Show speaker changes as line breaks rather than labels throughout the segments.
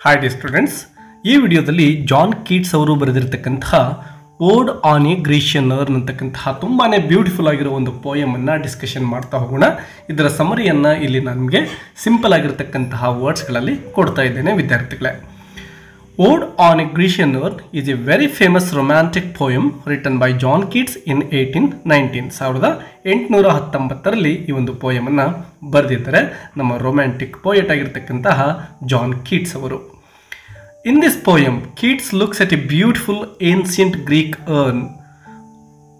Hi D students, ಈ ವಿಡಿಯೋದಲ್ಲಿ John Keats ಅವರು ಬರೆದಿರತಕ್ಕಂತಹ ಓಡ್ ಆನ್ ಎ ಗ್ರೀಷಿಯನ್ ಅರ್ನ್ ಅಂತಕ್ಕಂತಹ ತುಂಬಾ ಬ್ಯೂಟಿಫುಲ್ ಆಗಿರೋ ಒಂದು ಪೋಯಮನ್ನು ಡಿಸ್ಕಷನ್ ಮಾಡ್ತಾ ಹೋಗೋಣ. ಇದರ ಸಮರಿಯನ್ನು ಇಲ್ಲಿ ನಾನು ನಿಮಗೆ ಸಿಂಪಲ್ ಆಗಿರತಕ್ಕಂತಹ ವರ್ಡ್ಸ್ಗಳಲ್ಲಿ ಕೊಡ್ತಾ ಇದ್ದೇನೆ ವಿದ್ಯಾರ್ಥಿಗಳೇ. Ode on a Grecian urn is a very famous romantic poem written by John Keats in 1819 ಈ ಒಂದು ಪೋಯಮನ್ನು ಬರೆದಿದ್ದಾರೆ ನಮ್ಮ ರೊಮ್ಯಾಂಟಿಕ್ ಪೋಯೆಟ್ ಆಗಿರ್ತಕ್ಕಂತಹ ಜಾನ್ ಕೀಟ್ಸ್ ಅವರು. In this poem, Keats looks at a beautiful ancient Greek urn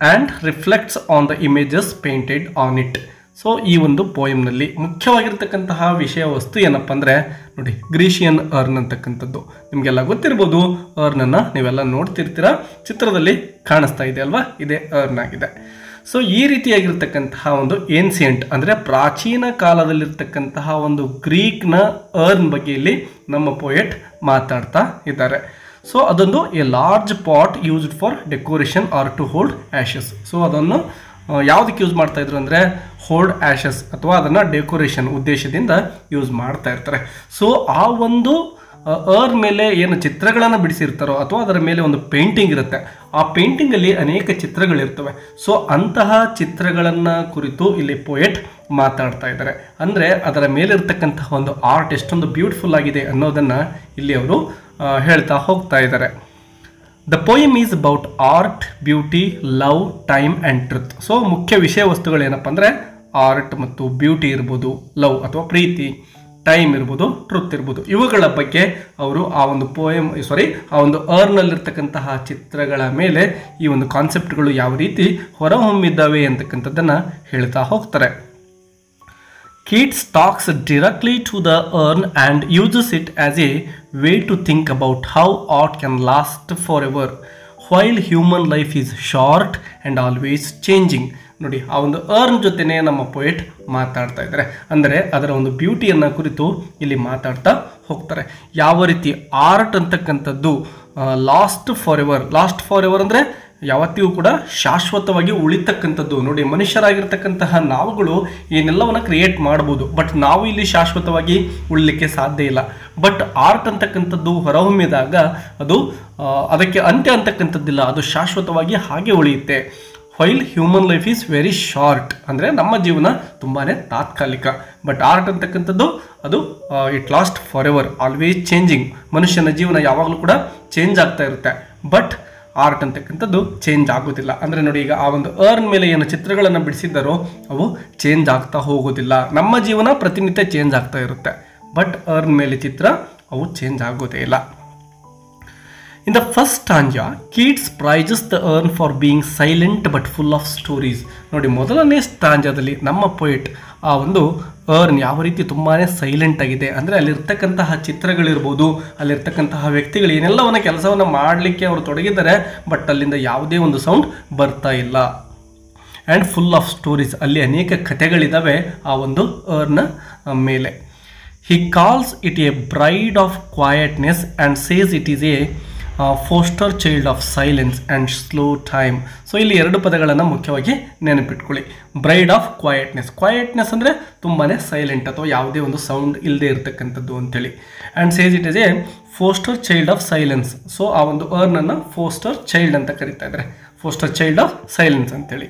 and reflects on the images painted on it. So ಈ ಒಂದು ಪೋಯಮ್ನಲ್ಲಿ ಮುಖ್ಯವಾಗಿರ್ತಕ್ಕಂತಹ ವಿಷಯ ವಸ್ತು ಏನಪ್ಪ ಅಂದರೆ ನೋಡಿ, ಗ್ರೀಷಿಯನ್ ಅರ್ನ್ ಅಂತಕ್ಕಂಥದ್ದು ನಿಮಗೆಲ್ಲ ಗೊತ್ತಿರ್ಬೋದು. ಅರ್ನನ್ನು ನೀವೆಲ್ಲ ನೋಡ್ತಿರ್ತೀರ, ಚಿತ್ರದಲ್ಲಿ ಕಾಣಿಸ್ತಾ ಇದೆ ಅಲ್ವಾ, ಇದೇ ಅರ್ನ್ ಆಗಿದೆ. ಸೊ ಈ ರೀತಿಯಾಗಿರ್ತಕ್ಕಂತಹ ಒಂದು ಏನ್ಸಿಯಂಟ್ ಅಂದರೆ ಪ್ರಾಚೀನ ಕಾಲದಲ್ಲಿರ್ತಕ್ಕಂತಹ ಒಂದು ಗ್ರೀಕ್ನ ಅರ್ನ್ ಬಗ್ಗೆ ಇಲ್ಲಿ ನಮ್ಮ ಪೋಯೆಟ್ ಮಾತಾಡ್ತಾ ಇದ್ದಾರೆ. ಸೊ ಅದೊಂದು a large pot used for decoration or to hold ashes. So ಅದನ್ನು ಯಾವುದಕ್ಕೆ ಯೂಸ್ ಮಾಡ್ತಾ ಇದ್ರು ಅಂದರೆ ಹೋಲ್ಡ್ ಆ್ಯಶಸ್ ಅಥವಾ ಅದನ್ನು ಡೆಕೋರೇಷನ್ ಉದ್ದೇಶದಿಂದ ಯೂಸ್ ಮಾಡ್ತಾ ಇರ್ತಾರೆ. ಸೊ ಆ ಒಂದು ಅರ್ನ್ ಮೇಲೆ ಏನು ಚಿತ್ರಗಳನ್ನು ಬಿಡಿಸಿರ್ತಾರೋ ಅಥವಾ ಅದರ ಮೇಲೆ ಒಂದು ಪೇಂಟಿಂಗ್ ಇರುತ್ತೆ, ಆ ಪೇಂಟಿಂಗಲ್ಲಿ ಅನೇಕ ಚಿತ್ರಗಳಿರ್ತವೆ. ಸೊ ಅಂತಹ ಚಿತ್ರಗಳನ್ನು ಕುರಿತು ಇಲ್ಲಿ ಪೋಯೆಟ್ ಮಾತಾಡ್ತಾ ಇದ್ದಾರೆ. ಅಂದರೆ ಅದರ ಮೇಲಿರ್ತಕ್ಕಂತಹ ಒಂದು ಆರ್ಟ್ ಎಷ್ಟೊಂದು ಬ್ಯೂಟಿಫುಲ್ ಆಗಿದೆ ಅನ್ನೋದನ್ನು ಇಲ್ಲಿ ಅವರು ಹೇಳ್ತಾ ಹೋಗ್ತಾ ಇದ್ದಾರೆ. The poem is about art, beauty, love, time and truth. So ಮುಖ್ಯ ವಿಷಯ ವಸ್ತುಗಳೇನಪ್ಪ ಅಂದರೆ ಆರ್ಟ್ ಮತ್ತು ಬ್ಯೂಟಿ ಇರ್ಬೋದು, ಲವ್ ಅಥವಾ ಪ್ರೀತಿ, ಟೈಮ್ ಇರ್ಬೋದು, ಟ್ರುತ್ ಇರ್ಬೋದು. ಇವುಗಳ ಬಗ್ಗೆ ಅವರು ಆ ಒಂದು ಆ ಒಂದು ಅರ್ನಲ್ಲಿರ್ತಕ್ಕಂತಹ ಚಿತ್ರಗಳ ಮೇಲೆ ಈ ಒಂದು ಕಾನ್ಸೆಪ್ಟ್ಗಳು ಯಾವ ರೀತಿ ಹೊರಹೊಮ್ಮಿದ್ದಾವೆ ಅಂತಕ್ಕಂಥದ್ದನ್ನು ಹೇಳ್ತಾ ಹೋಗ್ತಾರೆ. Keats talks directly to the urn and uses it as a way to think about how art can last forever, while human life is short and always changing. ನೋಡಿ, ಆ ಒಂದು ಅರ್ನ್ ಜೊತೆನೇ ನಮ್ಮ ಪೋಯೆಟ್ ಮಾತಾಡ್ತಾ ಇದ್ದಾರೆ. ಅಂದರೆ ಅದರ ಒಂದು ಬ್ಯೂಟಿಯನ್ನು ಕುರಿತು ಇಲ್ಲಿ ಮಾತಾಡ್ತಾ ಹೋಗ್ತಾರೆ. ಯಾವ ರೀತಿ ಆರ್ಟ್ ಅಂತಕ್ಕಂಥದ್ದು ಲಾಸ್ಟ್ ಫಾರ್ ಎವರ್ ಅಂದರೆ ಯಾವತ್ತಿಗೂ ಕೂಡ ಶಾಶ್ವತವಾಗಿ ಉಳಿತಕ್ಕಂಥದ್ದು. ನೋಡಿ, ಮನುಷ್ಯರಾಗಿರ್ತಕ್ಕಂತಹ ನಾವುಗಳು ಏನೆಲ್ಲವನ್ನು ಕ್ರಿಯೇಟ್ ಮಾಡ್ಬೋದು, ಬಟ್ ನಾವು ಇಲ್ಲಿ ಶಾಶ್ವತವಾಗಿ ಉಳಿಲಿಕ್ಕೆ ಸಾಧ್ಯ ಇಲ್ಲ. ಬಟ್ ಆರ್ಟ್ ಅಂತಕ್ಕಂಥದ್ದು ಹೊರಹೊಮ್ಮಿದಾಗ ಅದು ಅದಕ್ಕೆ ಅಂತ್ಯ ಅಂತಕ್ಕಂಥದ್ದಿಲ್ಲ, ಅದು ಶಾಶ್ವತವಾಗಿ ಹಾಗೆ ಉಳಿಯುತ್ತೆ. While human life is very short, ಅಂದರೆ ನಮ್ಮ ಜೀವನ ತುಂಬಾ ತಾತ್ಕಾಲಿಕ. ಬಟ್ ಆರ್ಟ್ ಅಂತಕ್ಕಂಥದ್ದು ಅದು it last for ever, always changing. ಮನುಷ್ಯನ ಜೀವನ ಯಾವಾಗಲೂ ಕೂಡ ಚೇಂಜ್ ಆಗ್ತಾ ಇರುತ್ತೆ, ಬಟ್ ಆರ್ಟ್ ಅಂತಕ್ಕಂಥದ್ದು ಚೇಂಜ್ ಆಗೋದಿಲ್ಲ. ಅಂದರೆ ನೋಡಿ, ಈಗ ಆ ಒಂದು ಅರ್ನ್ ಮೇಲೆ ಏನು ಚಿತ್ರಗಳನ್ನು ಬಿಡಿಸಿದ್ದಾರೋ ಅವು ಚೇಂಜ್ ಆಗ್ತಾ ಹೋಗೋದಿಲ್ಲ. ನಮ್ಮ ಜೀವನ ಪ್ರತಿನಿತ್ಯ ಚೇಂಜ್ ಆಗ್ತಾ ಇರುತ್ತೆ, ಬಟ್ ಅರ್ನ್ ಮೇಲೆ ಚಿತ್ರ ಅವು ಚೇಂಜ್ ಆಗೋದೇ ಇಲ್ಲ. In the first stanza, Keats praises the urn for being silent but full of stories. ನೋಡಿ, ಮೊದಲನೇ ಸ್ಟಾಂಜಾದಲ್ಲಿ ನಮ್ಮ ಪೋಯೆಟ್ ಆ ಒಂದು ಅರ್ನ್ ಯಾವ ರೀತಿ ತುಂಬಾ ಸೈಲೆಂಟ್ ಆಗಿದೆ, ಅಂದರೆ ಅಲ್ಲಿರ್ತಕ್ಕಂತಹ ಚಿತ್ರಗಳಿರ್ಬೋದು, ಅಲ್ಲಿರ್ತಕ್ಕಂತಹ ವ್ಯಕ್ತಿಗಳು ಏನೆಲ್ಲವನ್ನ ಕೆಲಸವನ್ನು ಮಾಡಲಿಕ್ಕೆ ಅವರು ತೊಡಗಿದ್ದಾರೆ, ಬಟ್ ಅಲ್ಲಿಂದ ಯಾವುದೇ ಒಂದು ಸೌಂಡ್ ಬರ್ತಾ ಇಲ್ಲ. ಆ್ಯಂಡ್ ಫುಲ್ ಆಫ್ ಸ್ಟೋರೀಸ್, ಅಲ್ಲಿ ಅನೇಕ ಕಥೆಗಳಿದ್ದಾವೆ ಆ ಒಂದು ಅರ್ನ ಮೇಲೆ. He calls it a bride of quietness and says it is a ಫೋಸ್ಟರ್ child of silence and slow time. So ಇಲ್ಲಿ ಎರಡು ಪದಗಳನ್ನು ಮುಖ್ಯವಾಗಿ ನೆನಪಿಟ್ಕೊಳ್ಳಿ. ಬ್ರೈಡ್ ಆಫ್ ಕ್ವಾಯಟ್ನೆಸ್ ಅಂದರೆ ತುಂಬಾ ಸೈಲೆಂಟ್ ಅಥವಾ ಯಾವುದೇ ಒಂದು ಸೌಂಡ್ ಇಲ್ಲದೆ ಇರತಕ್ಕಂಥದ್ದು ಅಂತೇಳಿ. And says it is a foster child of silence. So ಆ ಒಂದು ಅರ್ನನ್ನು ಫೋಸ್ಟರ್ ಚೈಲ್ಡ್ ಅಂತ ಕರೀತಾ ಇದ್ದಾರೆ, ಫೋಸ್ಟರ್ ಚೈಲ್ಡ್ ಆಫ್ ಸೈಲೆನ್ಸ್ ಅಂತೇಳಿ.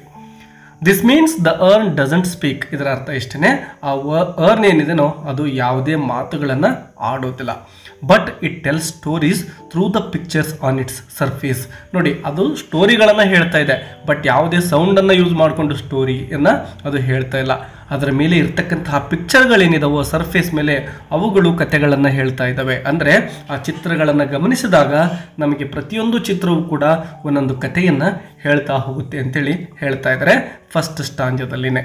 This means the urn doesn't speak. ಇದರ ಅರ್ಥ ಇಷ್ಟೇ, ಆ ಅರ್ನ್ ಏನಿದೆನೋ ಅದು ಯಾವುದೇ ಮಾತುಗಳನ್ನು ಆಡೋದಿಲ್ಲ, but it tell stories through the pictures on its surface. ನೋಡಿ, ಅದು ಸ್ಟೋರಿಗಳನ್ನು ಹೇಳ್ತಾ ಇದೆ, ಬಟ್ ಯಾವುದೇ ಸೌಂಡನ್ನು ಯೂಸ್ ಮಾಡಿಕೊಂಡು ಸ್ಟೋರಿಯನ್ನು ಅದು ಹೇಳ್ತಾ ಇಲ್ಲ. ಅದರ ಮೇಲೆ ಇರ್ತಕ್ಕಂತಹ ಪಿಕ್ಚರ್ಗಳೇನಿದಾವೋ ಸರ್ಫೇಸ್ ಮೇಲೆ ಅವುಗಳು ಕಥೆಗಳನ್ನು ಹೇಳ್ತಾ ಇದ್ದಾವೆ. ಅಂದರೆ ಆ ಚಿತ್ರಗಳನ್ನು ಗಮನಿಸಿದಾಗ ನಮಗೆ ಪ್ರತಿಯೊಂದು ಚಿತ್ರವೂ ಕೂಡ ಒಂದೊಂದು ಕಥೆಯನ್ನು ಹೇಳ್ತಾ ಹೋಗುತ್ತೆ ಅಂತೇಳಿ ಹೇಳ್ತಾ ಇದ್ದಾರೆ first ಸ್ಟಾಂಜದಲ್ಲಿನೇ.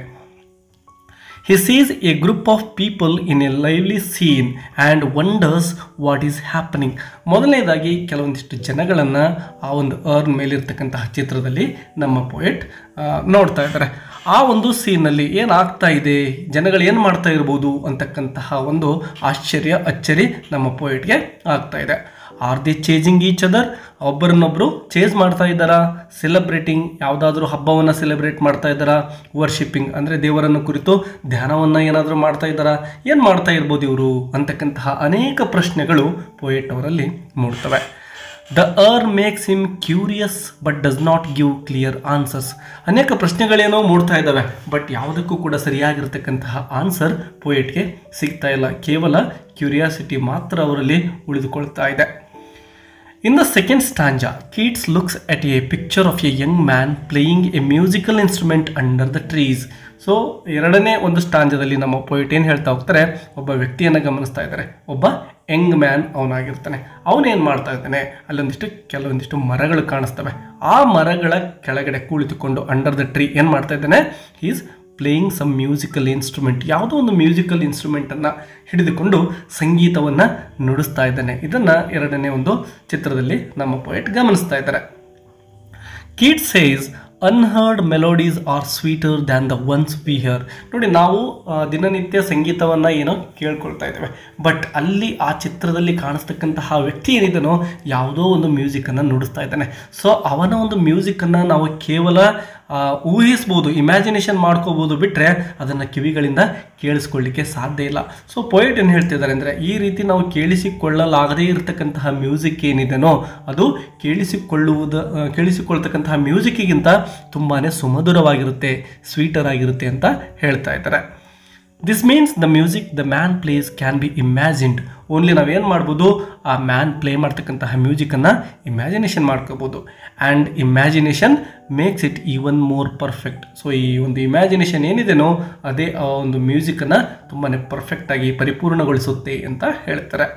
He sees a group of people in a lively scene and wonders what is happening. ಮೊದಲನೇದಾಗಿ ಕೆಲವೊಂದಿಷ್ಟು ಜನಗಳನ್ನು ಆ ಒಂದು ಅರ್ನ್ ಮೇಲಿರ್ತಕ್ಕಂತಹ ಚಿತ್ರದಲ್ಲಿ ನಮ್ಮ ಪೋಯೆಟ್ ನೋಡ್ತಾ ಇದ್ದಾರೆ. ಆ ಒಂದು ಸೀನಲ್ಲಿ ಏನಾಗ್ತಾ ಇದೆ, ಜನಗಳು ಏನು ಮಾಡ್ತಾ ಇರ್ಬೋದು ಅಂತಕ್ಕಂತಹ ಒಂದು ಅಚ್ಚರಿ ನಮ್ಮ ಪೋಯೆಟ್ಗೆ ಆಗ್ತಾ ಇದೆ. Are they chasing each other, ಒಬ್ಬರನ್ನೊಬ್ಬರು ಚೇಸ್ ಮಾಡ್ತಾ ಇದ್ದಾರಾ, ಸೆಲೆಬ್ರೇಟಿಂಗ್ ಯಾವುದಾದ್ರೂ ಹಬ್ಬವನ್ನು ಸೆಲೆಬ್ರೇಟ್ ಮಾಡ್ತಾ ಇದ್ದಾರಾ, ವರ್ಷಿಪ್ಪಿಂಗ್ ಅಂದರೆ ದೇವರನ್ನು ಕುರಿತು ಧ್ಯಾನವನ್ನು ಏನಾದರೂ ಮಾಡ್ತಾ ಇದ್ದಾರಾ, ಏನು ಮಾಡ್ತಾ ಇರ್ಬೋದು ಇವರು ಅಂತಕ್ಕಂತಹ ಅನೇಕ ಪ್ರಶ್ನೆಗಳು ಪೋಯೆಟ್ ಅವರಲ್ಲಿ ಮೂಡ್ತವೆ. The urn makes him curious but does not give clear answers. ಅನೇಕ ಪ್ರಶ್ನೆಗಳೇನೋ ಮೂಡ್ತಾ ಇದ್ದಾವೆ, ಬಟ್ ಯಾವುದಕ್ಕೂ ಕೂಡ ಸರಿಯಾಗಿರ್ತಕ್ಕಂತಹ ಆನ್ಸರ್ ಪೋಯೆಟ್ಗೆ ಸಿಗ್ತಾ ಇಲ್ಲ. ಕೇವಲ ಕ್ಯೂರಿಯಾಸಿಟಿ ಮಾತ್ರ ಅವರಲ್ಲಿ ಉಳಿದುಕೊಳ್ತಾ ಇದೆ. In the second stanza, Keats looks at a picture of a young man playing a musical instrument under the trees. So ಎರಡನೇ ಒಂದು ಸ್ಟಾಂಜದಲ್ಲಿ ನಮ್ಮ ಪೋಯಿಟ್ ಏನು ಹೇಳ್ತಾ ಹೋಗ್ತಾರೆ, ಒಬ್ಬ ವ್ಯಕ್ತಿಯನ್ನು ಗಮನಿಸ್ತಾ ಇದ್ದಾರೆ, ಒಬ್ಬ ಯಂಗ್ ಮ್ಯಾನ್ ಅವನಾಗಿರ್ತಾನೆ. ಅವನೇನು ಮಾಡ್ತಾ ಇದ್ದಾನೆ, ಕೆಲವೊಂದಿಷ್ಟು ಮರಗಳು ಕಾಣಿಸ್ತವೆ. ಆ ಮರಗಳ ಕೆಳಗಡೆ ಕುಳಿತುಕೊಂಡು ಅಂಡರ್ ದ ಟ್ರೀ ಏನು ಮಾಡ್ತಾ ಇದ್ದಾನೆ, is playing some musical instrument, ಯಾವುದೋ ಒಂದು ಮ್ಯೂಸಿಕಲ್ ಇನ್ಸ್ಟ್ರೂಮೆಂಟನ್ನು ಹಿಡಿದುಕೊಂಡು ಸಂಗೀತವನ್ನು ನುಡಿಸ್ತಾ ಇದ್ದಾನೆ. ಇದನ್ನು ಎರಡನೇ ಒಂದು ಚಿತ್ರದಲ್ಲಿ ನಮ್ಮ ಪೋಯೆಟ್ ಗಮನಿಸ್ತಾ ಇದ್ದಾರೆ. Keats says unheard melodies are sweeter than the ones we hear. ನೋಡಿ, ನಾವು ದಿನನಿತ್ಯ ಸಂಗೀತವನ್ನು ಏನೋ ಕೇಳ್ಕೊಳ್ತಾ ಇದ್ದೇವೆ, ಬಟ್ ಅಲ್ಲಿ ಆ ಚಿತ್ರದಲ್ಲಿ ಕಾಣಿಸ್ತಕ್ಕಂತಹ ವ್ಯಕ್ತಿ ಏನಿದನೋ ಯಾವುದೋ ಒಂದು ಮ್ಯೂಸಿಕನ್ನು ನುಡಿಸ್ತಾ ಇದ್ದಾನೆ. ಸೊ ಅವನ ಒಂದು ಮ್ಯೂಸಿಕನ್ನು ನಾವು ಕೇವಲ ಊಹಿಸ್ಬೋದು, ಇಮ್ಯಾಜಿನೇಷನ್ ಮಾಡ್ಕೋಬೋದು, ಬಿಟ್ಟರೆ ಅದನ್ನು ಕಿವಿಗಳಿಂದ ಕೇಳಿಸ್ಕೊಳ್ಳಿಕ್ಕೆ ಸಾಧ್ಯ ಇಲ್ಲ. ಸೊ ಪೋಯೆಟ್ ಏನು ಹೇಳ್ತಿದ್ದಾರೆ ಅಂದರೆ, ಈ ರೀತಿ ನಾವು ಕೇಳಿಸಿಕೊಳ್ಳಲಾಗದೇ ಇರತಕ್ಕಂತಹ ಮ್ಯೂಸಿಕ್ ಏನಿದೆನೋ ಅದು ಕೇಳಿಸಿಕೊಳ್ತಕ್ಕಂತಹ ಮ್ಯೂಸಿಕ್ಕಿಗಿಂತ ತುಂಬಾ ಸುಮಧುರವಾಗಿರುತ್ತೆ, ಸ್ವೀಟರ್ ಆಗಿರುತ್ತೆ ಅಂತ ಹೇಳ್ತಾ ಇದ್ದಾರೆ. This means the music the man place can be imagined. Only ನಾವೇನು ಮಾಡ್ಬೋದು, ಆ ಮ್ಯಾನ್ ಪ್ಲೇ ಮಾಡ್ತಕ್ಕಂತಹ ಮ್ಯೂಸಿಕನ್ನು ಇಮ್ಯಾಜಿನೇಷನ್ ಮಾಡ್ಕೋಬೋದು. And imagination makes it even more perfect. So ಈ ಒಂದು ಇಮ್ಯಾಜಿನೇಷನ್ ಏನಿದೆನೋ ಅದೇ ಆ ಒಂದು ಮ್ಯೂಸಿಕನ್ನು ತುಂಬಾ ಪರ್ಫೆಕ್ಟಾಗಿ ಪರಿಪೂರ್ಣಗೊಳಿಸುತ್ತೆ ಅಂತ ಹೇಳ್ತಾರೆ.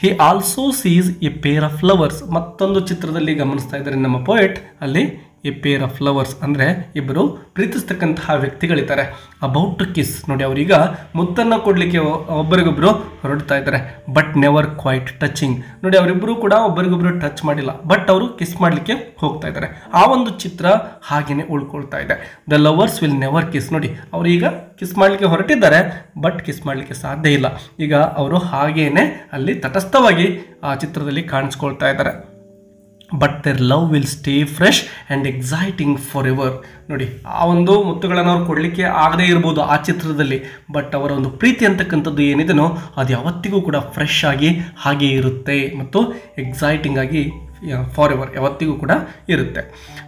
He also sees a pair of lovers. ಮತ್ತೊಂದು ಚಿತ್ರದಲ್ಲಿ ಗಮನಿಸ್ತಾ ಇದ್ದಾರೆ ನಮ್ಮ ಪೋಯೆಟ್, ಅಲ್ಲಿ ಎ ಪೇರ್ ಆಫ್ ಲವರ್ಸ್ ಅಂದರೆ ಇಬ್ಬರು ಪ್ರೀತಿಸ್ತಕ್ಕಂತಹ ವ್ಯಕ್ತಿಗಳಿದ್ದಾರೆ. About to kiss. ನೋಡಿ, ಅವರೀಗ ಮುತ್ತನ್ನು ಕೊಡಲಿಕ್ಕೆ ಒಬ್ಬರಿಗೊಬ್ಬರು ಹೊರಡ್ತಾ ಇದ್ದಾರೆ, ಬಟ್ ನೆವರ್ ಕ್ವೈಟ್ ಟಚಿಂಗ್. ನೋಡಿ, ಅವರಿಬ್ಬರು ಕೂಡ ಒಬ್ಬರಿಗೊಬ್ಬರು ಟಚ್ ಮಾಡಿಲ್ಲ, ಬಟ್ ಅವರು ಕಿಸ್ ಮಾಡಲಿಕ್ಕೆ ಹೋಗ್ತಾ ಇದ್ದಾರೆ. ಆ ಒಂದು ಚಿತ್ರ ಹಾಗೆಯೇ ಉಳ್ಕೊಳ್ತಾ ಇದೆ. The lovers will never kiss. ನೋಡಿ, ಅವರೀಗ ಕಿಸ್ ಮಾಡಲಿಕ್ಕೆ ಹೊರಟಿದ್ದಾರೆ, ಬಟ್ ಕಿಸ್ ಮಾಡಲಿಕ್ಕೆ ಸಾಧ್ಯ ಇಲ್ಲ. ಈಗ ಅವರು ಹಾಗೇನೆ ಅಲ್ಲಿ ತಟಸ್ಥವಾಗಿ ಆ ಚಿತ್ರದಲ್ಲಿ ಕಾಣಿಸ್ಕೊಳ್ತಾ ಇದ್ದಾರೆ. But their love will stay fresh and exciting forever. ನೋಡಿ, ಆ ಒಂದು ಮುತ್ತುಗಳನ್ನು ಅವ್ರು ಕೊಡಲಿಕ್ಕೆ ಆಗದೇ ಇರ್ಬೋದು ಆ ಚಿತ್ರದಲ್ಲಿ, ಬಟ್ ಅವರ ಒಂದು ಪ್ರೀತಿ ಅಂತಕ್ಕಂಥದ್ದು ಏನಿದೆನೋ ಅದು ಯಾವತ್ತಿಗೂ ಕೂಡ ಫ್ರೆಶ್ ಆಗಿ ಹಾಗೆ ಇರುತ್ತೆ ಮತ್ತು ಎಕ್ಸೈಟಿಂಗ್ ಆಗಿ ಫಾರ್ ಎವರ್ ಯಾವತ್ತಿಗೂ ಕೂಡ ಇರುತ್ತೆ.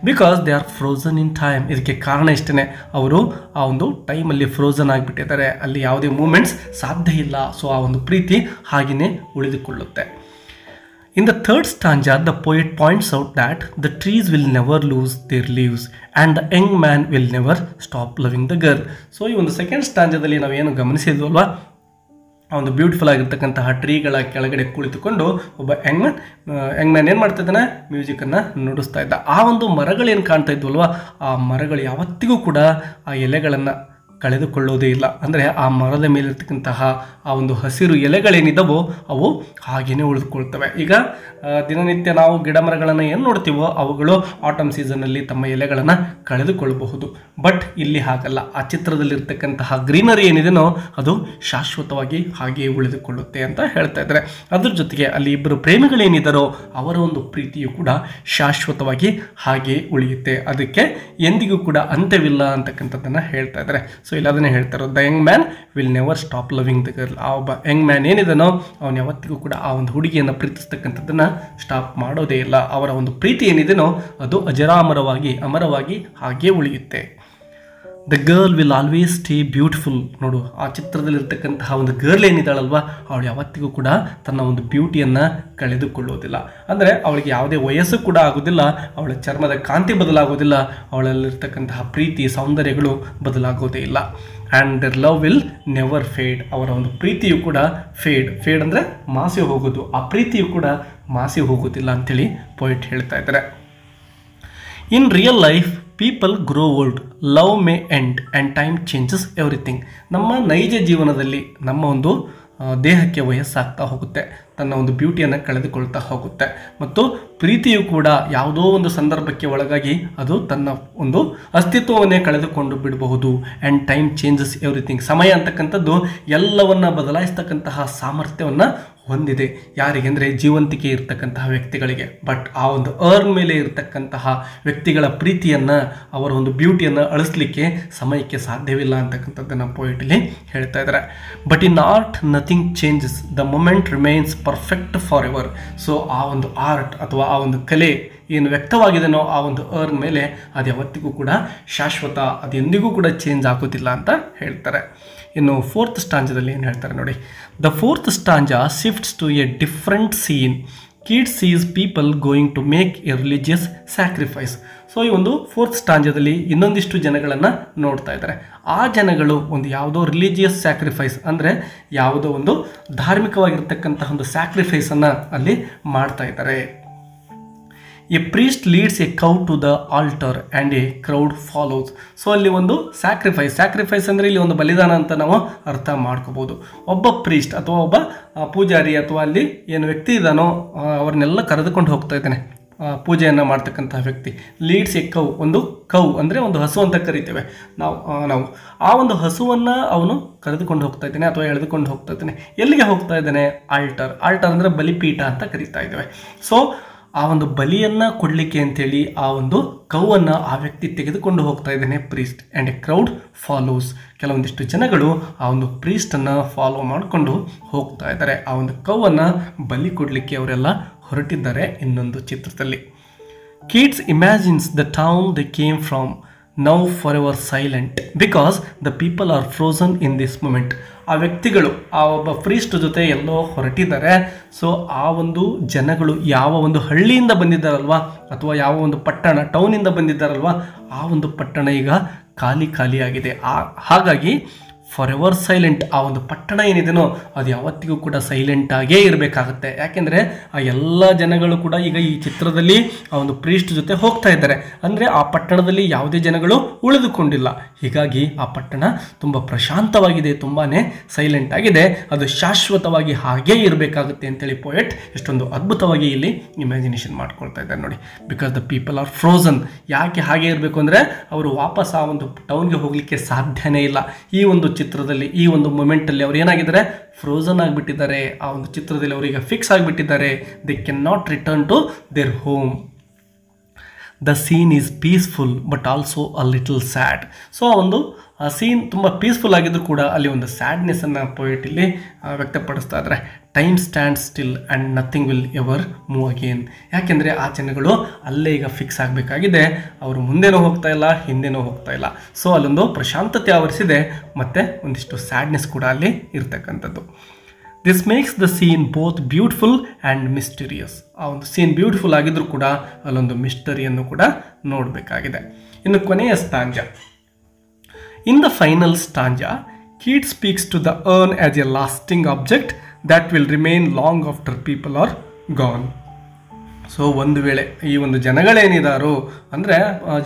Because they are frozen in time. ಇದಕ್ಕೆ ಕಾರಣ ಇಷ್ಟೇ, ಅವರು ಆ ಒಂದು ಟೈಮಲ್ಲಿ ಫ್ರೋಝನ್ ಆಗಿಬಿಟ್ಟಿದ್ದಾರೆ, ಅಲ್ಲಿ ಯಾವುದೇ ಮೂಮೆಂಟ್ಸ್ ಸಾಧ್ಯ ಇಲ್ಲ. ಸೊ ಆ ಒಂದು ಪ್ರೀತಿ ಹಾಗೆಯೇ ಉಳಿದುಕೊಳ್ಳುತ್ತೆ. In the third stanza, the poet points out that the trees will never lose their leaves and the young man will never stop loving the girl. So ಈ ಒಂದು ಸೆಕೆಂಡ್ ಸ್ಟಾಂಜಾದಲ್ಲಿ ನಾವೇನು ಗಮನಿಸಿದ್ವಲ್ವಾ, ಆ ಒಂದು ಬ್ಯೂಟಿಫುಲ್ ಆಗಿರ್ತಕ್ಕಂತಹ ಟ್ರೀಗಳ ಕೆಳಗಡೆ ಕುಳಿತುಕೊಂಡು ಒಬ್ಬ ಯಂಗ್ ಮ್ಯಾನ್ ಏನು ಮಾಡ್ತಾ ಇದ್ದಾನೆ, ಮ್ಯೂಸಿಕನ್ನು ನುಡಿಸ್ತಾ ಇದ್ದ. ಆ ಒಂದು ಮರಗಳೇನು ಕಾಣ್ತಾ ಇದ್ವಲ್ವಾ, ಆ ಮರಗಳು ಯಾವತ್ತಿಗೂ ಕೂಡ ಆ ಎಲೆಗಳನ್ನು ಕಳೆದುಕೊಳ್ಳೋದೇ ಇಲ್ಲ. ಅಂದರೆ ಆ ಮರದ ಮೇಲಿರ್ತಕ್ಕಂತಹ ಆ ಒಂದು ಹಸಿರು ಎಲೆಗಳೇನಿದ್ದಾವೋ ಅವು ಹಾಗೆಯೇ ಉಳಿದುಕೊಳ್ತವೆ. ಈಗ ದಿನನಿತ್ಯ ನಾವು ಗಿಡ ಮರಗಳನ್ನು ಏನು ನೋಡ್ತೀವೋ ಅವುಗಳು ಆಟಮ್ ಸೀಸನ್ನಲ್ಲಿ ತಮ್ಮ ಎಲೆಗಳನ್ನು ಕಳೆದುಕೊಳ್ಳಬಹುದು, ಬಟ್ ಇಲ್ಲಿ ಹಾಗಲ್ಲ. ಆ ಚಿತ್ರದಲ್ಲಿರ್ತಕ್ಕಂತಹ ಗ್ರೀನರಿ ಏನಿದೆನೋ ಅದು ಶಾಶ್ವತವಾಗಿ ಹಾಗೆಯೇ ಉಳಿದುಕೊಳ್ಳುತ್ತೆ ಅಂತ ಹೇಳ್ತಾ ಇದ್ದಾರೆ. ಅದ್ರ ಜೊತೆಗೆ ಅಲ್ಲಿ ಇಬ್ಬರು ಪ್ರೇಮಿಗಳೇನಿದ್ದಾರೋ ಅವರ ಒಂದು ಪ್ರೀತಿಯು ಕೂಡ ಶಾಶ್ವತವಾಗಿ ಹಾಗೆಯೇ ಉಳಿಯುತ್ತೆ, ಅದಕ್ಕೆ ಎಂದಿಗೂ ಕೂಡ ಅಂತ್ಯವಿಲ್ಲ ಅಂತಕ್ಕಂಥದ್ದನ್ನು ಹೇಳ್ತಾ ಇದ್ದಾರೆ. ಸೊ ಇಲ್ಲಿ ಅದನ್ನೇ ಹೇಳ್ತಾರೆ, the Young man will never stop loving the girl. ಆ ಒಬ್ಬ ಯಂಗ್ ಮ್ಯಾನ್ ಏನಿದನೋ ಅವನು ಯಾವತ್ತಿಗೂ ಕೂಡ ಆ ಒಂದು ಹುಡುಗಿಯನ್ನು ಪ್ರೀತಿಸ್ತಕ್ಕಂಥದ್ದನ್ನು ಸ್ಟಾಪ್ ಮಾಡೋದೇ ಇಲ್ಲ. ಅವರ ಒಂದು ಪ್ರೀತಿ ಏನಿದೆನೋ ಅದು ಅಮರವಾಗಿ ಹಾಗೇ ಉಳಿಯುತ್ತೆ. The girl will always stay beautiful. ನೋಡು, ಆ ಚಿತ್ರದಲ್ಲಿರ್ತಕ್ಕಂತಹ ಒಂದು ಗರ್ಲ್ ಏನಿದ್ದಾಳಲ್ವ, ಅವಳು ಯಾವತ್ತಿಗೂ ಕೂಡ ತನ್ನ ಒಂದು ಬ್ಯೂಟಿಯನ್ನು ಕಳೆದುಕೊಳ್ಳೋದಿಲ್ಲ. ಅಂದರೆ ಅವಳಿಗೆ ಯಾವುದೇ ವಯಸ್ಸು ಕೂಡ ಆಗೋದಿಲ್ಲ, ಅವಳ ಚರ್ಮದ ಕಾಂತಿ ಬದಲಾಗೋದಿಲ್ಲ, ಅವಳಲ್ಲಿರ್ತಕ್ಕಂತಹ ಪ್ರೀತಿ ಸೌಂದರ್ಯಗಳು ಬದಲಾಗೋದೇ ಇಲ್ಲ. And their love will never fade. ಅವರ ಒಂದು ಪ್ರೀತಿಯು ಕೂಡ ಫೇಡ್ ಅಂದರೆ ಮಾಸಿ ಹೋಗೋದು, ಆ ಪ್ರೀತಿಯು ಕೂಡ ಮಾಸಿ ಹೋಗೋದಿಲ್ಲ ಅಂಥೇಳಿ ಪೋಯಿಟ್ ಹೇಳ್ತಾ ಇದ್ದಾರೆ. In real life people grow old, love May end and time changes everything. ನಮ್ಮ ನೈಜ ಜೀವನದಲ್ಲಿ ನಮ್ಮ ಒಂದು ದೇಹಕ್ಕೆ ವಯಸ್ಸಾಗ್ತಾ ಹೋಗುತ್ತೆ, ತನ್ನ ಒಂದು ಬ್ಯೂಟಿಯನ್ನು ಕಳೆದುಕೊಳ್ತಾ ಹೋಗುತ್ತೆ, ಮತ್ತು ಪ್ರೀತಿಯು ಕೂಡ ಯಾವುದೋ ಒಂದು ಸಂದರ್ಭಕ್ಕೆ ಒಳಗಾಗಿ ಅದು ತನ್ನ ಒಂದು ಅಸ್ತಿತ್ವವನ್ನೇ ಕಳೆದುಕೊಂಡು ಬಿಡಬಹುದು. And time changes everything. ಸಮಯ ಅಂತಕ್ಕಂಥದ್ದು ಎಲ್ಲವನ್ನು ಬದಲಾಯಿಸ್ತಕ್ಕಂತಹ ಸಾಮರ್ಥ್ಯವನ್ನು ಹೊಂದಿದೆ. ಯಾರಿಗೆ ಅಂದರೆ ಜೀವಂತಿಕೆ ಇರ್ತಕ್ಕಂತಹ ವ್ಯಕ್ತಿಗಳಿಗೆ. ಬಟ್ ಆ ಒಂದು ಅರ್ನ್ ಮೇಲೆ ಇರ್ತಕ್ಕಂತಹ ವ್ಯಕ್ತಿಗಳ ಪ್ರೀತಿಯನ್ನು, ಅವರ ಒಂದು ಬ್ಯೂಟಿಯನ್ನು ಅಳಿಸ್ಲಿಕ್ಕೆ ಸಮಯಕ್ಕೆ ಸಾಧ್ಯವಿಲ್ಲ ಅಂತಕ್ಕಂಥದ್ದನ್ನು ಪೋಯಿಟಲ್ಲಿ ಹೇಳ್ತಾ ಇದ್ದಾರೆ. But in art nothing changes, the moment remains perfect for ever. So ಆ ಒಂದು ಆರ್ಟ್ ಅಥವಾ ಆ ಒಂದು ಕಲೆ ಏನು ವ್ಯಕ್ತವಾಗಿದೆನೋ ಆ ಒಂದು ಅರ್ನ್ ಮೇಲೆ ಅದು ಯಾವತ್ತಿಗೂ ಕೂಡ ಶಾಶ್ವತ, ಅದು ಎಂದಿಗೂ ಕೂಡ ಚೇಂಜ್ ಆಗೋದಿಲ್ಲ ಅಂತ ಹೇಳ್ತಾರೆ. ಇನ್ನು ಫೋರ್ತ್ ಸ್ಟಾಂಜದಲ್ಲಿ ಏನು ಹೇಳ್ತಾರೆ ನೋಡಿ. The fourth stanza shifts to a different scene. Kids sees people going to make a religious sacrifice. So ಈ ಒಂದು ಫೋರ್ತ್ ಸ್ಟಾಂಜದಲ್ಲಿ ಇನ್ನೊಂದಿಷ್ಟು ಜನಗಳನ್ನು ನೋಡ್ತಾ ಇದ್ದಾರೆ. ಆ ಜನಗಳು ಒಂದು ಯಾವುದೋ ರಿಲಿಜಿಯಸ್ ಸ್ಯಾಕ್ರಿಫೈಸ್ ಅಂದರೆ ಯಾವುದೋ ಒಂದು ಧಾರ್ಮಿಕವಾಗಿರ್ತಕ್ಕಂತಹ ಒಂದು ಸ್ಯಾಕ್ರಿಫೈಸನ್ನು ಅಲ್ಲಿ ಮಾಡ್ತಾ ಇದ್ದಾರೆ. A priest leads a cow to the altar and a crowd follows. So ಅಲ್ಲಿ ಒಂದು ಸ್ಯಾಕ್ರಿಫೈಸ್ ಅಂದರೆ ಇಲ್ಲಿ ಒಂದು ಬಲಿದಾನ ಅಂತ ನಾವು ಅರ್ಥ ಮಾಡ್ಕೋಬೋದು. ಒಬ್ಬ ಪ್ರೀಸ್ಟ್ ಅಥವಾ ಒಬ್ಬ ಪೂಜಾರಿ ಅಥವಾ ಅಲ್ಲಿ ಏನು ವ್ಯಕ್ತಿ ಇದ್ದಾನೋ ಅವ್ರನ್ನೆಲ್ಲ ಕರೆದುಕೊಂಡು ಹೋಗ್ತಾ ಇದ್ದಾನೆ, ಪೂಜೆಯನ್ನು ಮಾಡ್ತಕ್ಕಂತಹ ವ್ಯಕ್ತಿ. ಲೀಡ್ಸ್ ಎ ಕೌ, ಒಂದು ಕೌ ಅಂದರೆ ಒಂದು ಹಸು ಅಂತ ಕರಿತೇವೆ ನಾವು ಆ ಒಂದು ಹಸುವನ್ನು ಅವನು ಕರೆದುಕೊಂಡು ಹೋಗ್ತಾ ಇದ್ದಾನೆ ಅಥವಾ ಎಳೆದುಕೊಂಡು ಹೋಗ್ತಾ ಇದ್ದಾನೆ. ಎಲ್ಲಿಗೆ ಹೋಗ್ತಾ ಇದ್ದಾನೆ? ಆಲ್ಟರ್ ಅಂದರೆ ಬಲಿಪೀಠ ಅಂತ ಕರಿತಾ ಇದ್ದೇವೆ. ಸೊ ಆ ಒಂದು ಬಲಿಯನ್ನು ಕೊಡಲಿಕ್ಕೆ ಅಂತೇಳಿ ಆ ಒಂದು ಕೌವನ್ನು ಆ ವ್ಯಕ್ತಿ ತೆಗೆದುಕೊಂಡು ಹೋಗ್ತಾ ಇದ್ದಾನೆ, priest. And a crowd follows. ಕೆಲವೊಂದಿಷ್ಟು ಜನಗಳು ಆ ಒಂದು ಪ್ರೀಸ್ಟನ್ನು ಫಾಲೋ ಮಾಡಿಕೊಂಡು ಹೋಗ್ತಾ ಇದ್ದಾರೆ. ಆ ಒಂದು ಕೌವನ್ನು ಬಲಿ ಕೊಡಲಿಕ್ಕೆ ಅವರೆಲ್ಲ ಹೊರಟಿದ್ದಾರೆ. ಇನ್ನೊಂದು ಚಿತ್ರದಲ್ಲಿ kids imagines the town they came from now forever silent because the people are frozen in this moment. ಆ ವ್ಯಕ್ತಿಗಳು ಆ ಒಬ್ಬ ಪ್ರೀಸ್ಟ್ ಜೊತೆ ಎಲ್ಲೋ ಹೊರಟಿದ್ದಾರೆ. ಸೊ ಆ ಒಂದು ಜನಗಳು ಯಾವ ಒಂದು ಹಳ್ಳಿಯಿಂದ ಬಂದಿದ್ದಾರಲ್ವ ಅಥವಾ ಯಾವ ಒಂದು ಪಟ್ಟಣ ಟೌನಿಂದ ಬಂದಿದ್ದಾರಲ್ವ ಆ ಒಂದು ಪಟ್ಟಣ ಈಗ ಖಾಲಿಯಾಗಿದೆ. ಹಾಗಾಗಿ ಫಾರ್ ಎವರ್ ಸೈಲೆಂಟ್. ಆ ಒಂದು ಪಟ್ಟಣ ಏನಿದೆನೋ ಅದು ಯಾವತ್ತಿಗೂ ಕೂಡ ಸೈಲೆಂಟಾಗೇ ಇರಬೇಕಾಗತ್ತೆ. ಯಾಕೆಂದರೆ ಆ ಎಲ್ಲ ಜನಗಳು ಕೂಡ ಈಗ ಈ ಚಿತ್ರದಲ್ಲಿ ಆ ಒಂದು ಪ್ರೀಸ್ಟ್ ಜೊತೆ ಹೋಗ್ತಾ ಇದ್ದಾರೆ. ಅಂದರೆ ಆ ಪಟ್ಟಣದಲ್ಲಿ ಯಾವುದೇ ಜನಗಳು ಉಳಿದುಕೊಂಡಿಲ್ಲ. ಹೀಗಾಗಿ ಆ ಪಟ್ಟಣ ತುಂಬ ಪ್ರಶಾಂತವಾಗಿದೆ, ತುಂಬಾ ಸೈಲೆಂಟ್ ಆಗಿದೆ. ಅದು ಶಾಶ್ವತವಾಗಿ ಹಾಗೇ ಇರಬೇಕಾಗುತ್ತೆ ಅಂತೇಳಿ ಪೋಯೆಟ್ ಎಷ್ಟೊಂದು ಅದ್ಭುತವಾಗಿ ಇಲ್ಲಿ ಇಮ್ಯಾಜಿನೇಷನ್ ಮಾಡ್ಕೊಳ್ತಾ ಇದ್ದಾರೆ ನೋಡಿ. Because the people are frozen. ಯಾಕೆ ಹಾಗೆ ಇರಬೇಕು ಅಂದರೆ ಅವರು ವಾಪಸ್ ಆ ಒಂದು ಟೌನ್ಗೆ ಹೋಗಲಿಕ್ಕೆ ಸಾಧ್ಯನೇ ಇಲ್ಲ. ಈ ಒಂದು ಚಿತ್ರದಲ್ಲಿ ಈ ಒಂದು ಮೂಮೆಂಟಲ್ಲಿ ಅವ್ರು ಏನಾಗಿದ್ದಾರೆ? ಫ್ರೋಸನ್ ಆಗಿಬಿಟ್ಟಿದ್ದಾರೆ. ಆ ಒಂದು ಚಿತ್ರದಲ್ಲಿ ಅವರಿಗೆ ಫಿಕ್ಸ್ ಆಗಿಬಿಟ್ಟಿದ್ದಾರೆ. They can not return to their home. The scene is peaceful but also a little sad. So ಆ ಒಂದು ಸೀನ್ ತುಂಬ ಪೀಸ್ಫುಲ್ ಆಗಿದ್ರು ಕೂಡ ಅಲ್ಲಿ ಒಂದು ಸ್ಯಾಡ್ನೆಸ್ಸನ್ನು ಪೋಯೆಟ್ ಇಲ್ಲಿ ವ್ಯಕ್ತಪಡಿಸ್ತಾ ಇದ್ದಾರೆ. Time stand still and nothing will ever move again. ಯಾಕೆಂದರೆ ಆ ಜನಗಳು ಅಲ್ಲೇ ಈಗ ಫಿಕ್ಸ್ ಆಗಬೇಕಾಗಿದೆ. ಅವರು ಮುಂದೆನೂ ಹೋಗ್ತಾ ಇಲ್ಲ, ಹಿಂದೆನೂ ಹೋಗ್ತಾ ಇಲ್ಲ. ಸೊ ಅಲ್ಲೊಂದು ಪ್ರಶಾಂತತೆ ಆವರಿಸಿದೆ ಮತ್ತು ಒಂದಿಷ್ಟು ಸ್ಯಾಡ್ನೆಸ್ ಕೂಡ ಅಲ್ಲಿ ಇರ್ತಕ್ಕಂಥದ್ದು. This makes the scene both beautiful and mysterious. ಆ ಒಂದು ಸೀನ್ ಬ್ಯೂಟಿಫುಲ್ ಆಗಿದ್ರೂ ಕೂಡ ಅಲ್ಲೊಂದು ಮಿಸ್ಟರಿಯನ್ನು ಕೂಡ ನೋಡಬೇಕಾಗಿದೆ. ಇನ್ನು ಕೊನೆಯ ಸ್ಟಾಂಜಾ. In the final stanza, Keats speaks to the urn as a lasting object that will remain long after people are gone. So ಒಂದು ವೇಳೆ ಈ ಒಂದು ಜನಗಳೇನಿದಾರೋ ಅಂದರೆ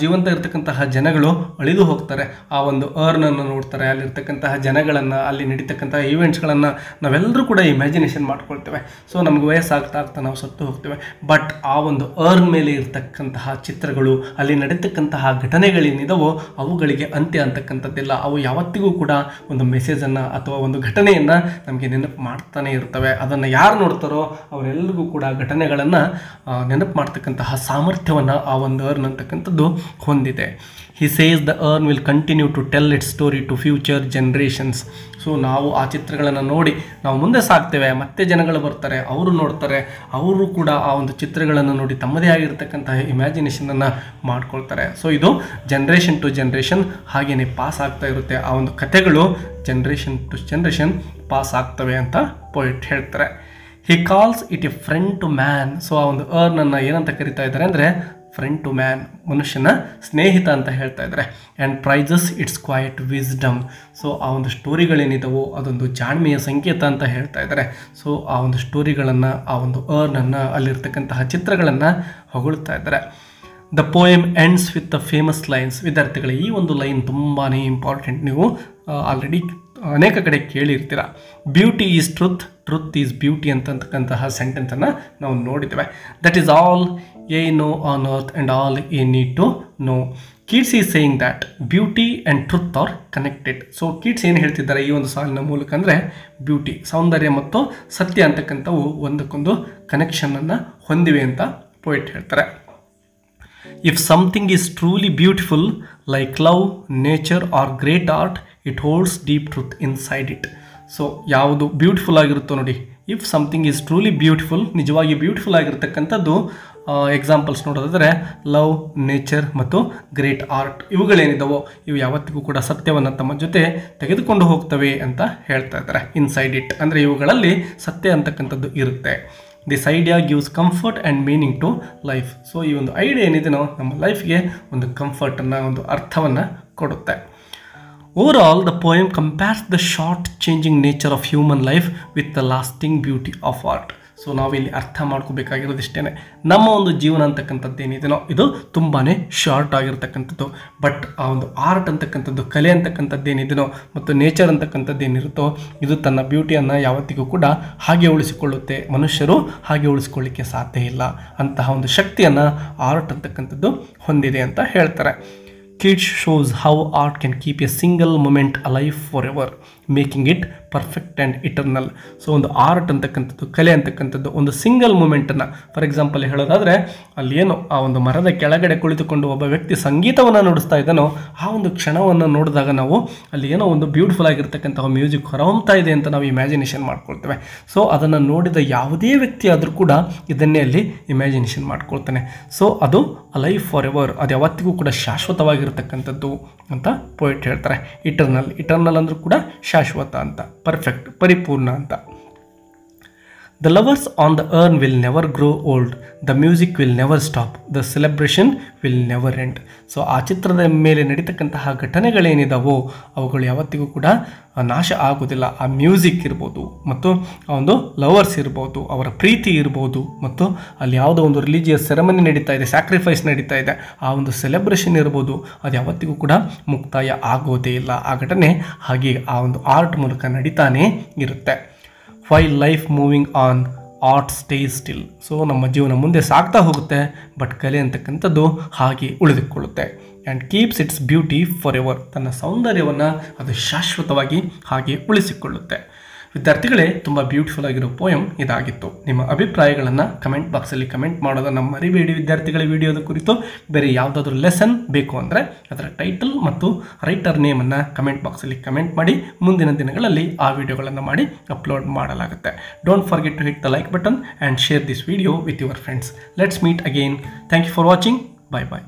ಜೀವಂತ ಇರ್ತಕ್ಕಂತಹ ಜನಗಳು ಅಳಿದು ಹೋಗ್ತಾರೆ. ಆ ಒಂದು ಅರ್ನನ್ನು ನೋಡ್ತಾರೆ, ಅಲ್ಲಿರ್ತಕ್ಕಂತಹ ಜನಗಳನ್ನು, ಅಲ್ಲಿ ನಡೀತಕ್ಕಂತಹ ಈವೆಂಟ್ಸ್ಗಳನ್ನು ನಾವೆಲ್ಲರೂ ಕೂಡ ಇಮ್ಯಾಜಿನೇಷನ್ ಮಾಡ್ಕೊಳ್ತೇವೆ. ಸೊ ನಮ್ಗೆ ವಯಸ್ಸಾಗ್ತಾ ನಾವು ಸತ್ತು ಹೋಗ್ತೇವೆ. ಬಟ್ ಆ ಒಂದು ಅರ್ನ್ ಮೇಲೆ ಇರ್ತಕ್ಕಂತಹ ಚಿತ್ರಗಳು, ಅಲ್ಲಿ ನಡೀತಕ್ಕಂತಹ ಘಟನೆಗಳೇನಿದಾವೋ ಅವುಗಳಿಗೆ ಅಂತ್ಯ ಅಂತಕ್ಕಂಥದ್ದಿಲ್ಲ. ಅವು ಯಾವತ್ತಿಗೂ ಕೂಡ ಒಂದು ಮೆಸೇಜನ್ನು ಅಥವಾ ಒಂದು ಘಟನೆಯನ್ನು ನಮಗೆ ನೆನಪು ಮಾಡ್ತಾನೆ ಇರ್ತವೆ. ಅದನ್ನು ಯಾರು ನೋಡ್ತಾರೋ ಅವರೆಲ್ಲರಿಗೂ ಕೂಡ ಘಟನೆಗಳನ್ನು ನೆನಪು ಮಾಡ್ತಕ್ಕಂತಹ ಸಾಮರ್ಥ್ಯವನ್ನು ಆ ಒಂದು ಅರ್ನ್ ಅಂತಕ್ಕಂಥದ್ದು ಹೊಂದಿದೆ. He says the urn will continue to tell its story to future generations. So ನಾವು ಆ ಚಿತ್ರಗಳನ್ನು ನೋಡಿ ನಾವು ಮುಂದೆ ಸಾಗ್ತೇವೆ. ಮತ್ತೆ ಜನಗಳು ಬರ್ತಾರೆ, ಅವರು ನೋಡ್ತಾರೆ, ಅವರು ಕೂಡ ಆ ಒಂದು ಚಿತ್ರಗಳನ್ನು ನೋಡಿ ತಮ್ಮದೇ ಆಗಿರ್ತಕ್ಕಂತಹ ಇಮ್ಯಾಜಿನೇಷನನ್ನು ಮಾಡ್ಕೊಳ್ತಾರೆ. ಸೊ ಇದು ಜನ್ರೇಷನ್ ಟು ಜನ್ರೇಷನ್ ಹಾಗೆಯೇ ಪಾಸ್ ಆಗ್ತಾ ಇರುತ್ತೆ. ಆ ಒಂದು ಕಥೆಗಳು ಜನ್ರೇಷನ್ ಟು ಜನ್ರೇಷನ್ ಪಾಸ್ ಆಗ್ತವೆ ಅಂತ ಪೋಯೆಟ್ ಹೇಳ್ತಾರೆ. He calls it a friend to man. So ಆ ಒಂದು ಅರ್ನನ್ನು ಏನಂತ ಕರಿತಾ ಇದ್ದಾರೆ ಅಂದರೆ ಫ್ರೆಂಡ್ ಟು ಮ್ಯಾನ್, ಮನುಷ್ಯನ ಸ್ನೇಹಿತ ಅಂತ ಹೇಳ್ತಾ ಇದ್ದಾರೆ. And praises its quiet wisdom. So ಆ ಒಂದು ಸ್ಟೋರಿಗಳೇನಿದಾವೋ ಅದೊಂದು ಜಾಣ್ಮೆಯ ಸಂಕೇತ ಅಂತ ಹೇಳ್ತಾ ಇದ್ದಾರೆ. ಸೊ ಆ ಒಂದು ಸ್ಟೋರಿಗಳನ್ನು, ಆ ಒಂದು ಅರ್ನನ್ನು, ಅಲ್ಲಿರ್ತಕ್ಕಂತಹ ಚಿತ್ರಗಳನ್ನು ಹೊಗಳ್ತಾ ಇದ್ದಾರೆ. The poem ends with the famous lines. ವಿದ್ಯಾರ್ಥಿಗಳೇ, ಈ ಒಂದು ಲೈನ್ ತುಂಬಾ ಇಂಪಾರ್ಟೆಂಟ್. ನೀವು ಆಲ್ರೆಡಿ ಅನೇಕ ಕಡೆ ಕೇಳಿರ್ತೀರ. Beauty is truth, truth is beauty ಅಂತಕ್ಕಂತಹ ಸೆಂಟೆನ್ಸನ್ನು ನಾವು ನೋಡಿದ್ದೇವೆ. That is all ye know on earth and all ye need to know. Keats is saying that beauty and truth are connected. So Keats ಏನು ಹೇಳ್ತಿದ್ದಾರೆ ಈ ಒಂದು ಸಾಲಿನ ಮೂಲಕ ಅಂದರೆ ಬ್ಯೂಟಿ, ಸೌಂದರ್ಯ ಮತ್ತು ಸತ್ಯ ಅಂತಕ್ಕಂಥವು ಒಂದಕ್ಕೊಂದು ಕನೆಕ್ಷನನ್ನು ಹೊಂದಿವೆ ಅಂತ ಪೋಯೆಟ್ ಹೇಳ್ತಾರೆ. If something is truly beautiful like love, nature R great art, it holds deep truth inside it. So ಯಾವುದು ಬ್ಯೂಟಿಫುಲ್ ಆಗಿರುತ್ತೋ ನೋಡಿ, if something is truly beautiful, ನಿಜವಾಗಿ ಬ್ಯೂಟಿಫುಲ್ ಆಗಿರ್ತಕ್ಕಂಥದ್ದು ಎಕ್ಸಾಂಪಲ್ಸ್ ನೋಡೋದಾದರೆ ಲವ್, ನೇಚರ್ ಮತ್ತು ಗ್ರೇಟ್ ಆರ್ಟ್ ಇವುಗಳೇನಿದ್ದಾವೋ ಇವು ಯಾವತ್ತಿಗೂ ಕೂಡ ಸತ್ಯವನ್ನು ತಮ್ಮ ಜೊತೆ ತೆಗೆದುಕೊಂಡು ಹೋಗ್ತವೆ ಅಂತ ಹೇಳ್ತಾ ಇದ್ದಾರೆ. ಇನ್ಸೈಡ್ ಇಟ್ ಅಂದರೆ ಇವುಗಳಲ್ಲಿ ಸತ್ಯ ಅಂತಕ್ಕಂಥದ್ದು ಇರುತ್ತೆ. This idea gives comfort and meaning to life. So ಈ ಒಂದು ಐಡಿಯಾ ಏನಿದೆಯೋ ನಮ್ಮ ಲೈಫ್ಗೆ ಒಂದು ಕಂಫರ್ಟನ್ನು, ಒಂದು ಅರ್ಥವನ್ನು ಕೊಡುತ್ತೆ. Overall, the poem compares the short changing nature of human life with the lasting beauty of art. So ನಾವಿಲ್ಲಿ ಅರ್ಥ ಮಾಡ್ಕೋಬೇಕಾಗಿರೋದಿಷ್ಟೇ, ನಮ್ಮ ಒಂದು ಜೀವನ ಅಂತಕ್ಕಂಥದ್ದು ಏನಿದೆಯೋ ಇದು ತುಂಬಾ ಶಾರ್ಟ್ ಆಗಿರ್ತಕ್ಕಂಥದ್ದು. ಬಟ್ ಆ ಒಂದು ಆರ್ಟ್ ಅಂತಕ್ಕಂಥದ್ದು, ಕಲೆ ಅಂತಕ್ಕಂಥದ್ದು ಏನಿದೆಯೋ ಮತ್ತು ನೇಚರ್ ಅಂತಕ್ಕಂಥದ್ದು ಏನಿರುತ್ತೋ ಇದು ತನ್ನ ಬ್ಯೂಟಿಯನ್ನು ಯಾವತ್ತಿಗೂ ಕೂಡ ಹಾಗೆ ಉಳಿಸಿಕೊಳ್ಳುತ್ತೆ. ಮನುಷ್ಯರು ಹಾಗೆ ಉಳಿಸ್ಕೊಳ್ಳಿಕ್ಕೆ ಸಾಧ್ಯ ಇಲ್ಲ. ಅಂತಹ ಒಂದು ಶಕ್ತಿಯನ್ನು ಆರ್ಟ್ ಅಂತಕ್ಕಂಥದ್ದು ಹೊಂದಿದೆ ಅಂತ ಹೇಳ್ತಾರೆ. Keats shows how art can keep a single moment alive forever, making it perfect and eternal. So ಒಂದು ಆರ್ಟ್ ಅಂತಕ್ಕಂಥದ್ದು, ಕಲೆ ಅಂತಕ್ಕಂಥದ್ದು ಒಂದು ಸಿಂಗಲ್ ಮೂಮೆಂಟನ್ನು, ಫಾರ್ ಎಕ್ಸಾಂಪಲ್ ಹೇಳೋದಾದರೆ ಅಲ್ಲಿ ಏನು ಆ ಒಂದು ಮರದ ಕೆಳಗಡೆ ಕುಳಿತುಕೊಂಡು ಒಬ್ಬ ವ್ಯಕ್ತಿ ಸಂಗೀತವನ್ನು ನುಡಿಸ್ತಾ ಇದ್ದಾನೋ ಆ ಒಂದು ಕ್ಷಣವನ್ನು ನೋಡಿದಾಗ ನಾವು ಅಲ್ಲಿ ಏನೋ ಒಂದು ಬ್ಯೂಟಿಫುಲ್ ಆಗಿರ್ತಕ್ಕಂಥ ಮ್ಯೂಸಿಕ್ ಹೊರಹೊಮ್ತಾ ಇದೆ ಅಂತ ನಾವು ಇಮ್ಯಾಜಿನೇಷನ್ ಮಾಡ್ಕೊಳ್ತೇವೆ. ಸೊ ಅದನ್ನು ನೋಡಿದ ಯಾವುದೇ ವ್ಯಕ್ತಿ ಆದರೂ ಕೂಡ ಇದನ್ನೇ ಅಲ್ಲಿ ಇಮ್ಯಾಜಿನೇಷನ್ ಮಾಡ್ಕೊಳ್ತಾನೆ. ಸೊ ಅದು ಅಲೈವ್ ಫಾರ್ ಎವರ್, ಅದು ಯಾವತ್ತಿಗೂ ಕೂಡ ಶಾಶ್ವತವಾಗಿರ್ತಕ್ಕಂಥದ್ದು ಅಂತ ಪೋಯೆಟ್ ಹೇಳ್ತಾರೆ. ಇಟರ್ನಲ್, ಇಟರ್ನಲ್ ಅಂದರೂ ಕೂಡ ಶಾಶ್ವತ ಅಂತ, ಪರ್ಫೆಕ್ಟ್, ಪರಿಪೂರ್ಣ ಅಂತ. The lovers on the urn will never grow old. The music will never stop. The celebration will never end. So ಆ ಚಿತ್ರದ ಮೇಲೆ ನಡೀತಕ್ಕಂತಹ ಘಟನೆಗಳೇನಿದಾವೋ ಅವುಗಳು ಯಾವತ್ತಿಗೂ ಕೂಡ ನಾಶ ಆಗೋದಿಲ್ಲ. ಆ ಮ್ಯೂಸಿಕ್ ಇರ್ಬೋದು ಮತ್ತು ಆ ಒಂದು ಲವರ್ಸ್ ಇರ್ಬೋದು, ಅವರ ಪ್ರೀತಿ ಇರ್ಬೋದು ಮತ್ತು ಅಲ್ಲಿ ಯಾವುದೋ ಒಂದು ರಿಲಿಜಿಯಸ್ ಸೆರೆಮನಿ ನಡೀತಾ ಇದೆ, ಸ್ಯಾಕ್ರಿಫೈಸ್ ನಡೀತಾ ಇದೆ, ಆ ಒಂದು ಸೆಲೆಬ್ರೇಷನ್ ಇರ್ಬೋದು, ಅದು ಯಾವತ್ತಿಗೂ ಕೂಡ ಮುಕ್ತಾಯ ಆಗೋದೇ ಇಲ್ಲ. ಆ ಘಟನೆ ಹಾಗೆ ಆ ಒಂದು ಆರ್ಟ್ ಮೂಲಕ ನಡೀತಾನೇ ಇರುತ್ತೆ. While life moving on, art stays still. So ನಮ್ಮ ಜೀವನ ಮುಂದೆ ಸಾಗ್ತಾ ಹೋಗುತ್ತೆ, ಬಟ್ ಕಲೆ ಅಂತಕ್ಕಂಥದ್ದು ಹಾಗೆ ಉಳಿದುಕೊಳ್ಳುತ್ತೆ. And keeps its beauty for ever. ತನ್ನ ಸೌಂದರ್ಯವನ್ನು ಅದು ಶಾಶ್ವತವಾಗಿ ಹಾಗೆ ಉಳಿಸಿಕೊಳ್ಳುತ್ತೆ. ವಿದ್ಯಾರ್ಥಿಗಳೇ, ತುಂಬ ಬ್ಯೂಟಿಫುಲ್ ಆಗಿರೋ ಪೋಯಮ್ ಇದಾಗಿತ್ತು. ನಿಮ್ಮ ಅಭಿಪ್ರಾಯಗಳನ್ನು ಕಮೆಂಟ್ ಬಾಕ್ಸಲ್ಲಿ ಕಮೆಂಟ್ ಮಾಡೋದನ್ನು ಮರಿಬೇಡಿ. ವಿದ್ಯಾರ್ಥಿಗಳ ವಿಡಿಯೋದ ಕುರಿತು ಬೇರೆ ಯಾವುದಾದ್ರೂ ಲೆಸನ್ ಬೇಕು ಅಂದರೆ ಅದರ ಟೈಟಲ್ ಮತ್ತು ರೈಟರ್ ನೇಮನ್ನು ಕಮೆಂಟ್ ಬಾಕ್ಸಲ್ಲಿ ಕಮೆಂಟ್ ಮಾಡಿ. ಮುಂದಿನ ದಿನಗಳಲ್ಲಿ ಆ ವಿಡಿಯೋಗಳನ್ನು ಮಾಡಿ ಅಪ್ಲೋಡ್ ಮಾಡಲಾಗುತ್ತೆ. Don't forget to hit the like button and share this video with your friends. Let's meet again. Thank you for watching. Bye bye.